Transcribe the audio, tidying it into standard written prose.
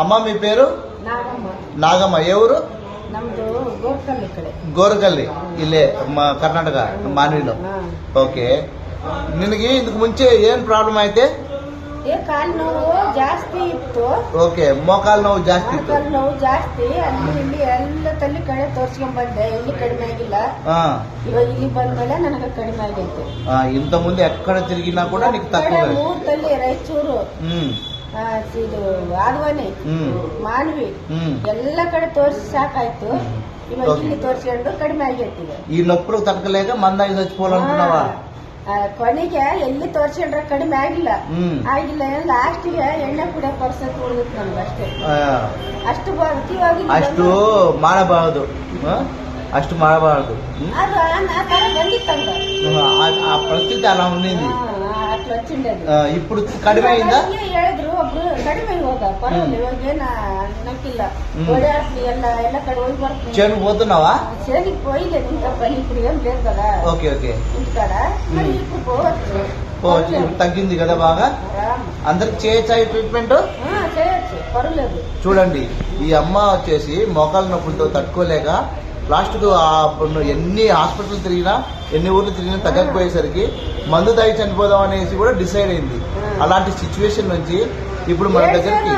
అమ్మ మీ పేరు? నాగమ్మ. ఎవరు? గోరకల్లి ఇల్లే కర్ణాటక మాన్విలో. ఓకే. ನಿನಗೆ ಇದಕ್ಕೆ ಮುಂಚೆ ಏನ್ ಪ್ರಾಬ್ಲಮ್ ಐತೆ? ಕಾಲು ನೋವು ಜಾಸ್ತಿ ಇತ್ತು. ಓಕೆ. ಮೋಕಾಲು ನೋವು ಜಾಸ್ತಿ ಇತ್ತು. ಮೋಕಾಲು ನೋವು ಜಾಸ್ತಿ. ಅಲ್ಲಿ ಇಲ್ಲಿ ಎಲ್ಲ ತಲ್ಲಿ ಕಡೆ ತೋರ್ಸ್ಕೊಂಡ್ ಬಂದೆ, ಎಲ್ಲಿ ಕಡಿಮೆ ಆಗಿಲ್ಲ. ಇವಾಗ ಇಲ್ಲಿ ಬಂದ್ಮೇಲೆ ನನಗೆ ಕಡಿಮೆ ಆಗೈತೆ. ಇಂತ ಮುಂದೆ ಎಕ್ಕಡೆ ತಿರುಗಿನಾ ಕೂಡ ನಿಕ್ ತಕ್ಕೋ. 3 ತಲ್ಲಿ ರಾಯಚೂರು, ಇದು ಆದ್ವಾನಿ, ಮಾನ್ವಿ ಎಲ್ಲ ಕಡೆ ತೋರಿಸಿ ಸಾಕಾಯ್ತು. ಇವಾಗ ಇಲ್ಲಿ ತೋರ್ಸ್ಕೊಂಡು ಕಡಿಮೆ ಆಗೈತಿ. ಈ ನೊಪ್ಪರು ತಕ್ಕಲೇಗ ಮಂದಾಗಿ ಚಚ್ಚಿపోవాలనుకున్నావా? ಕೊನೆಗೆ ಎಲ್ಲಿ ತೋರ್ಸ್ಕೊಂಡ್ರೆ ಕಡಿಮೆ ಆಗಿಲ್ಲ. ಲಾಸ್ಟಿಗೆ ಎಣ್ಣೆ ಕುಡಿಯೋ ಪರಿಸ್ಥಿತಿ ಉಳಿದಿತ್ತು ನಮ್ಗೆ ಅಷ್ಟೇ. ಅಷ್ಟು ಅಷ್ಟು ಮಾಡಬಾರದು, అಷ್ಟು ಮಾಡಬಾರದು. ಅದು ಆ ತರ ಬಂದಿತ್ತಂಗ ఆ పరిస్థితి అలా ఉండింది. అట్లా వచ్చిండేది. ఇప్పుడు కడిమే అయిందా? ಹೇಳಿದ್ರು ಒಬ್ರು ಕಡಿಮೆ ಇವಾಗ ಪರವಾಗಿಲ್ಲ, ಇವಾಗ ಏನ ನಕ್ಕಿಲ್ಲ. ಓಡಾಡ್ತೀನಿ, ಎಲ್ಲ ಕಡೆ ಹೋಗಿ ಬರ್ತೀನಿ. చేను పోతున్నావా? చేనికి పోయలేదు ఇంకా, పని ఇప్పుడు ఏం లేదు కదా. Okay okay. ఇంటికాడ మరి ఇప్పుడు పోవచ్చు. తగ్గింది కదా బాగా? అందరికి చేయొచ్చా ఈ ట్రీట్మెంట్? చేయొచ్చు, పర్వాలేదు. చూడండి, ఈ అమ్మ వచ్చేసి మోకాలు నొప్పులతో తట్టుకోలేక లాస్ట్ కు ఎన్ని హాస్పిటల్ తిరిగినా, ఎన్ని ఊర్లు తిరిగినా తగ్గకపోయేసరికి మందు తాగి చనిపోదాం అనేసి కూడా డిసైడ్ అయింది. అలాంటి సిచ్యువేషన్ నుంచి ఇప్పుడు మన దగ్గరికి